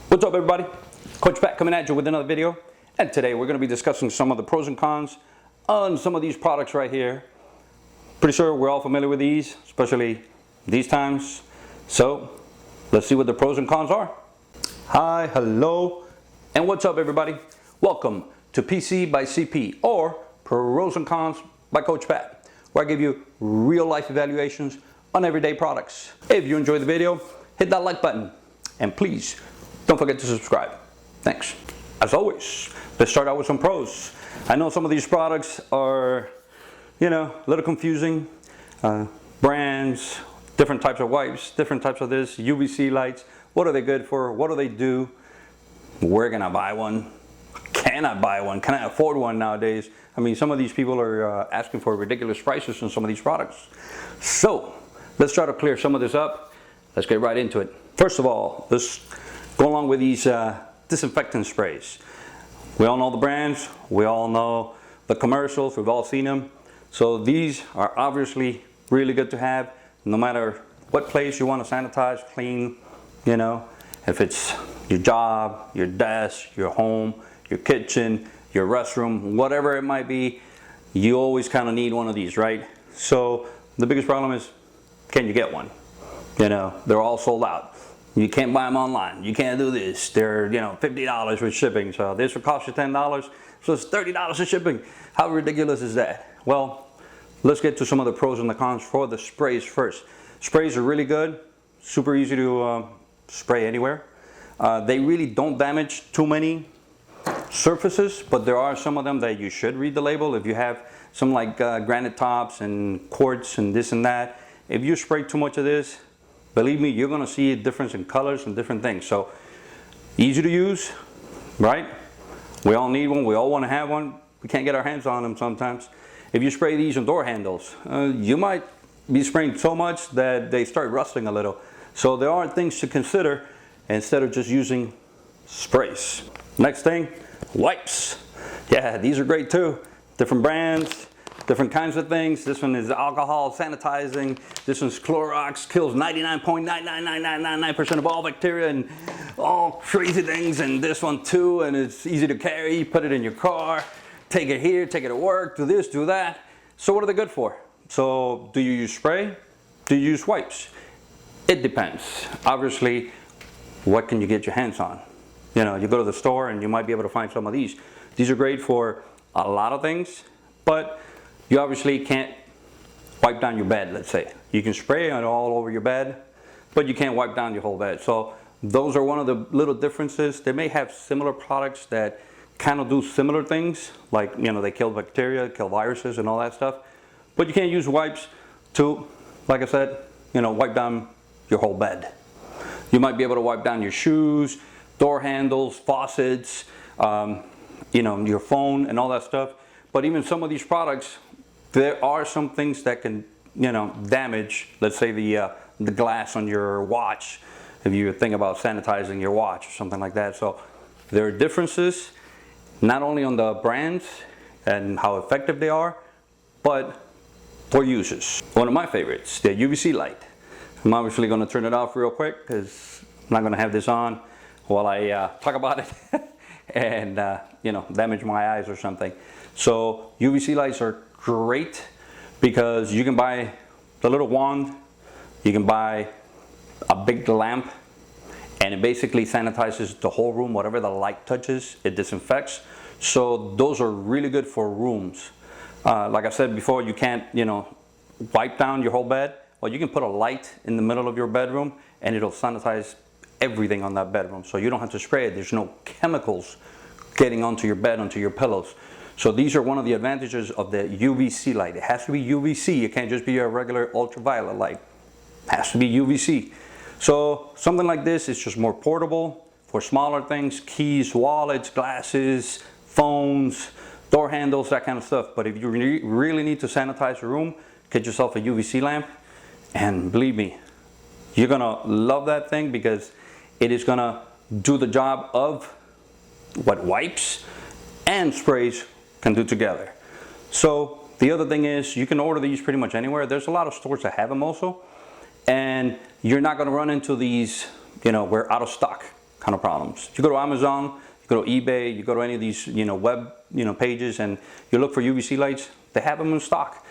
What's up, everybody? Coach Pat coming at you with another video, and today we're going to be discussing some of the pros and cons on some of these products right here. Pretty sure we're all familiar with these, especially these times. So let's see what the pros and cons are. Hi, hello, and what's up, everybody? Welcome to PC by CP, or Pros and Cons by Coach Pat, where I give you real life evaluations on everyday products. If you enjoyed the video, hit that like button, and please don't forget to subscribe. Thanks. As always, let's start out with some pros. I know some of these products are, a little confusing. Brands, different types of wipes, different types of this, UVC lights. What are they good for? What do they do? Where can I buy one? Can I buy one? Can I afford one nowadays? I mean, some of these people are asking for ridiculous prices on some of these products. So let's try to clear some of this up. Let's get right into it. First of all, let's go along with these disinfectant sprays. We all know the brands, we all know the commercials, we've all seen them. So these are obviously really good to have no matter what place you want to sanitize, clean, if it's your job, your desk, your home, your kitchen, your restroom, whatever it might be, you always kind of need one of these, right? So the biggest problem is, can you get one? They're all sold out. You can't buy them online. You can't do this. They're, $50 with shipping. So this will cost you $10. So it's $30 of shipping. How ridiculous is that? Well, let's get to some of the pros and the cons for the sprays first. Sprays are really good. Super easy to spray anywhere. They really don't damage too many surfaces, but there are some of them that you should read the label. If you have some like granite tops and quartz and this and that, if you spray too much of this, believe me, you're going to see a difference in colors and different things. So easy to use, right? We all need one. We all want to have one. We can't get our hands on them sometimes. If you spray these on door handles, you might be spraying so much that they start rusting a little. So there are things to consider instead of just using sprays. Next thing, wipes. Yeah, these are great too. Different brands, different kinds of things. This one is alcohol sanitizing. This one's Clorox, kills 99.99999% of all bacteria and all crazy things. And this one too, and it's easy to carry. Put it in your car, take it here, take it to work, do this, do that. So what are they good for? So do you use spray? Do you use wipes? It depends. Obviously, what can you get your hands on? You go to the store and you might be able to find some of these. These are great for a lot of things, but you obviously can't wipe down your bed, let's say. You can spray it all over your bed, but you can't wipe down your whole bed. So those are one of the little differences. They may have similar products that kind of do similar things, like, they kill bacteria, kill viruses and all that stuff. But you can't use wipes to, like I said, wipe down your whole bed. You might be able to wipe down your shoes, door handles, faucets, your phone and all that stuff. But even some of these products, there are some things that can, damage, let's say the glass on your watch, if you think about sanitizing your watch or something like that. So there are differences, not only on the brands and how effective they are, but for users. One of my favorites, the UVC light. I'm obviously going to turn it off real quick because I'm not going to have this on while I talk about it and, damage my eyes or something. So UVC lights are great because you can buy the little wand, you can buy a big lamp, and it basically sanitizes the whole room. Whatever the light touches, it disinfects. So those are really good for rooms. Like I said before, you can't, wipe down your whole bed. Well, you can put a light in the middle of your bedroom and it'll sanitize everything on that bedroom. So you don't have to spray it. There's no chemicals getting onto your bed, onto your pillows. So these are one of the advantages of the UVC light. It has to be UVC. It can't just be a regular ultraviolet light. It has to be UVC. So something like this is just more portable for smaller things, keys, wallets, glasses, phones, door handles, that kind of stuff. But if you really need to sanitize your room, get yourself a UVC lamp. And believe me, you're gonna love that thing because it is gonna do the job of what wipes and sprays can do together. So the other thing is you can order these pretty much anywhere. There's a lot of stores that have them also, and you're not going to run into these, we're out of stock kind of problems. You go to Amazon, you go to eBay, you go to any of these, web, pages, and you look for UVC lights, they have them in stock.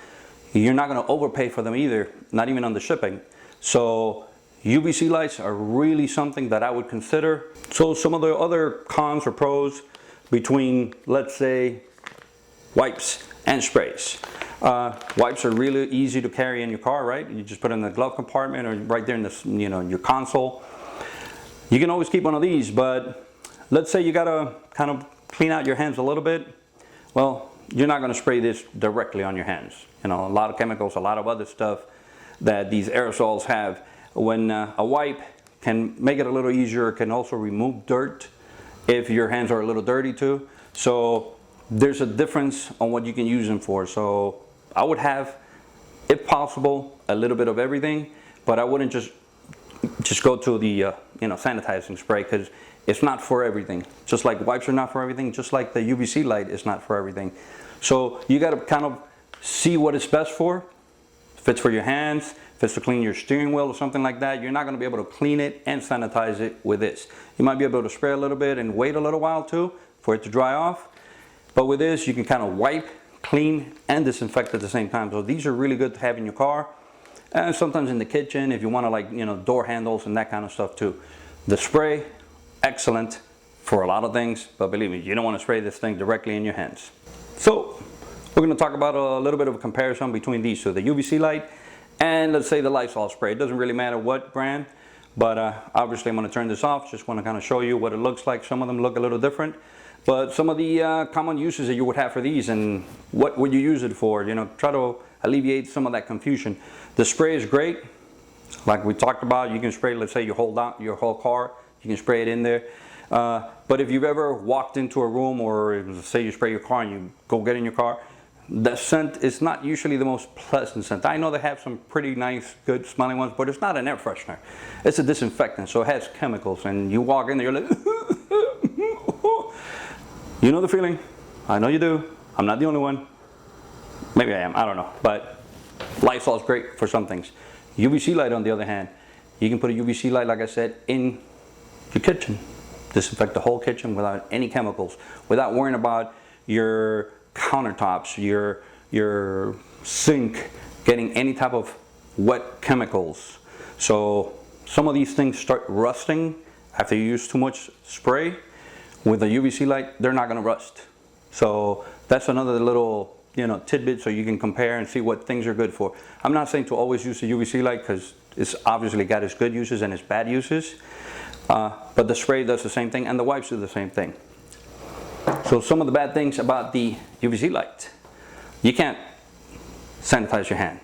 You're not going to overpay for them either, not even on the shipping. So UVC lights are really something that I would consider. So some of the other cons or pros between, let's say, wipes and sprays. Wipes are really easy to carry in your car, right? You just put it in the glove compartment or right there in the, your console. You can always keep one of these, but let's say you gotta kind of clean out your hands a little bit. Well, you're not gonna spray this directly on your hands. A lot of chemicals, a lot of other stuff that these aerosols have. When a wipe can make it a little easier, it can also remove dirt if your hands are a little dirty too. So there's a difference on what you can use them for. So I would have, if possible, a little bit of everything, but I wouldn't just go to the sanitizing spray, because it's not for everything. Just like wipes are not for everything, just like the UVC light is not for everything. So you got to kind of see what it's best for. If it's for your hands, if it's to clean your steering wheel or something like that, you're not going to be able to clean it and sanitize it with this. You might be able to spray a little bit and wait a little while too for it to dry off. But with this, you can kind of wipe, clean, and disinfect at the same time. So these are really good to have in your car. And sometimes in the kitchen, if you want to door handles and that kind of stuff too. The spray, excellent for a lot of things, but believe me, you don't want to spray this thing directly in your hands. So we're going to talk about a little bit of a comparison between these two, the UVC light and let's say the Lysol spray. It doesn't really matter what brand, but obviously I'm going to turn this off. Just want to kind of show you what it looks like. Some of them look a little different, but some of the common uses that you would have for these and what would you use it for, try to alleviate some of that confusion. The spray is great. Like we talked about, you can spray, let's say you hold out your whole car, you can spray it in there. But if you've ever walked into a room, or say you spray your car and you go get in your car, the scent is not usually the most pleasant scent. I know they have some pretty nice, good smelling ones, but it's not an air freshener. It's a disinfectant, so it has chemicals, and you walk in there, you're like, you know the feeling. I know you do. I'm not the only one. Maybe I am, I don't know. But Lysol is great for some things. UVC light, on the other hand, you can put a UVC light, like I said, in your kitchen. Disinfect the whole kitchen without any chemicals, without worrying about your countertops, your sink getting any type of wet chemicals. So some of these things start rusting after you use too much spray. With a UVC light, they're not going to rust. So that's another little tidbit, so you can compare and see what things are good for. I'm not saying to always use the UVC light, because it's obviously got its good uses and its bad uses. But the spray does the same thing, and the wipes do the same thing. So some of the bad things about the UVC light: you can't sanitize your hand.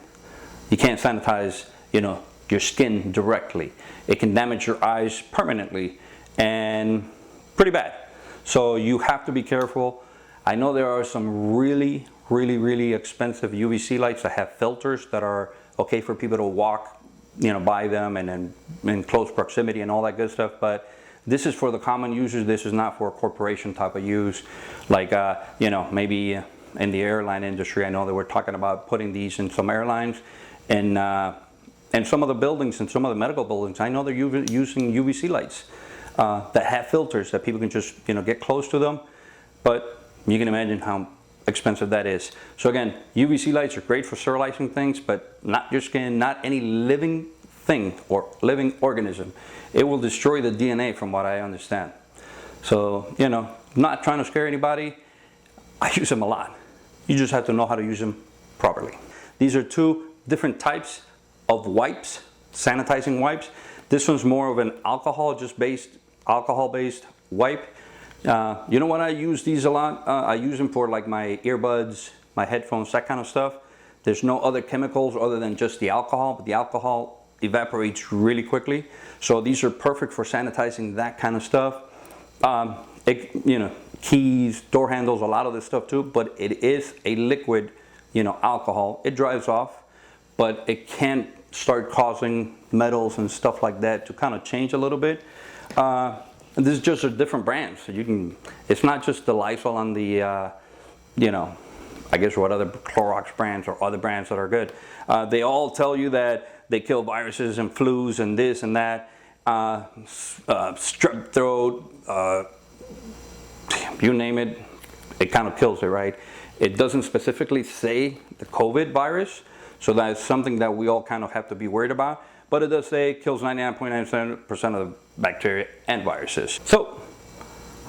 You can't sanitize, your skin directly. It can damage your eyes permanently, and pretty bad. So you have to be careful. I know there are some really expensive UVC lights that have filters that are okay for people to walk, by them and in close proximity and all that good stuff. But this is for the common users. This is not for a corporation type of use, like maybe in the airline industry. I know that we're talking about putting these in some airlines, and some of the buildings and some of the medical buildings. I know they're using UVC lights that have filters that people can just get close to them, but you can imagine how expensive that is. So again, UVC lights are great for sterilizing things, but not your skin, not any living thing or living organism. It will destroy the DNA, from what I understand. So, not trying to scare anybody, I use them a lot. You just have to know how to use them properly. These are two different types of wipes, sanitizing wipes. This one's more of an alcohol-based wipe. You know what, I use these a lot? I use them for like my earbuds, my headphones, that kind of stuff. There's no other chemicals other than just the alcohol, but the alcohol evaporates really quickly. So these are perfect for sanitizing that kind of stuff. Keys, door handles, a lot of this stuff too, but it is a liquid, alcohol. It dries off, but it can start causing metals and stuff like that to kind of change a little bit. And this is just a different brand, so it's not just the Lysol and the, I guess what other Clorox brands or other brands that are good. They all tell you that they kill viruses and flus and this and that, strep throat, you name it, it kind of kills it, right? It doesn't specifically say the COVID virus, so that's something that we all kind of have to be worried about. But it does say it kills 99.9% of the bacteria and viruses. So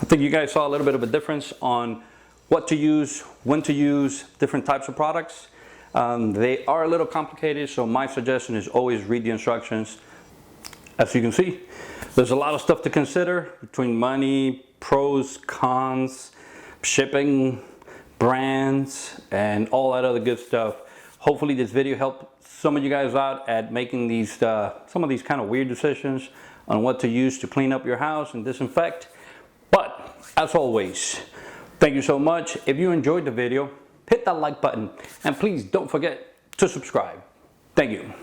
I think you guys saw a little bit of a difference on what to use, when to use different types of products. They are a little complicated, so my suggestion is always read the instructions. As you can see, there's a lot of stuff to consider between money, pros, cons, shipping, brands, and all that other good stuff. Hopefully this video helped some of you guys out at making these some of these kind of weird decisions on what to use to clean up your house and disinfect. But as always, thank you so much. If you enjoyed the video, hit that like button and please don't forget to subscribe. Thank you.